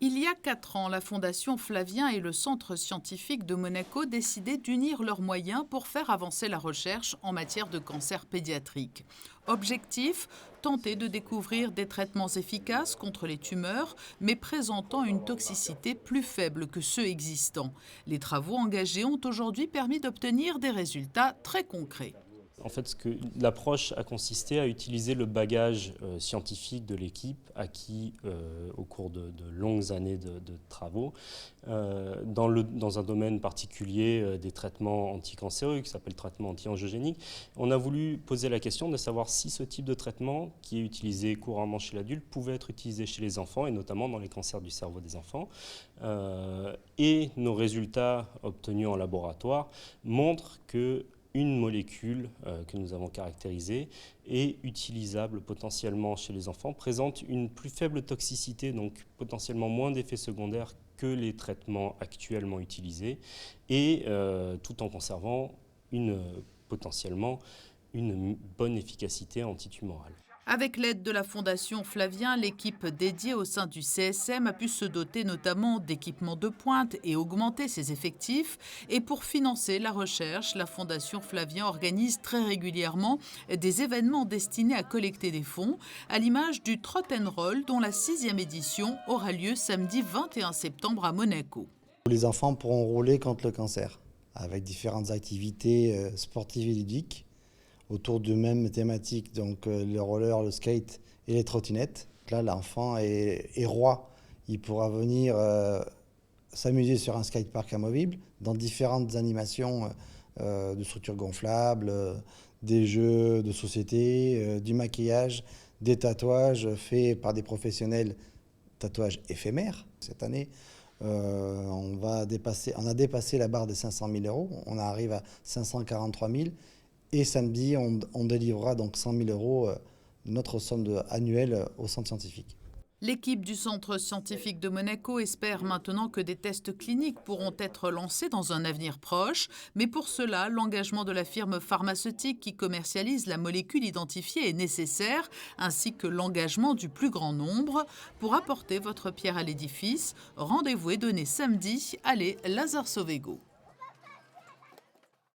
Il y a 4 ans, la Fondation Flavien et le Centre scientifique de Monaco décidaient d'unir leurs moyens pour faire avancer la recherche en matière de cancer pédiatrique. Objectif, tenter de découvrir des traitements efficaces contre les tumeurs, mais présentant une toxicité plus faible que ceux existants. Les travaux engagés ont aujourd'hui permis d'obtenir des résultats très concrets. En fait, l'approche a consisté à utiliser le bagage scientifique de l'équipe acquis au cours de longues années de travaux dans un domaine particulier des traitements anticancéreux qui s'appelle traitement anti-angiogénique. On a voulu poser la question de savoir si ce type de traitement qui est utilisé couramment chez l'adulte pouvait être utilisé chez les enfants et notamment dans les cancers du cerveau des enfants. Et nos résultats obtenus en laboratoire montrent que une molécule que nous avons caractérisée est utilisable potentiellement chez les enfants, présente une plus faible toxicité, donc potentiellement moins d'effets secondaires que les traitements actuellement utilisés, et tout en conservant potentiellement une bonne efficacité antitumorale. Avec l'aide de la Fondation Flavien, l'équipe dédiée au sein du CSM a pu se doter notamment d'équipements de pointe et augmenter ses effectifs. Et pour financer la recherche, la Fondation Flavien organise très régulièrement des événements destinés à collecter des fonds, à l'image du Trot and Roll dont la 6e édition aura lieu samedi 21 septembre à Monaco. Les enfants pourront rouler contre le cancer avec différentes activités sportives et ludiques autour de mêmes thématiques, donc le roller, le skate et les trottinettes. Là, l'enfant est roi. Il pourra venir s'amuser sur un skatepark amovible, dans différentes animations de structures gonflables, des jeux de société, du maquillage, des tatouages faits par des professionnels, tatouages éphémères. Cette année, on a dépassé la barre des 500 000 €. On arrive à 543 000. Et samedi, on délivrera donc 100 000 €, notre somme annuelle au centre scientifique. L'équipe du Centre scientifique de Monaco espère maintenant que des tests cliniques pourront être lancés dans un avenir proche. Mais pour cela, l'engagement de la firme pharmaceutique qui commercialise la molécule identifiée est nécessaire, ainsi que l'engagement du plus grand nombre. Pour apporter votre pierre à l'édifice, rendez-vous est donné samedi. Allez, Lazare Sovego.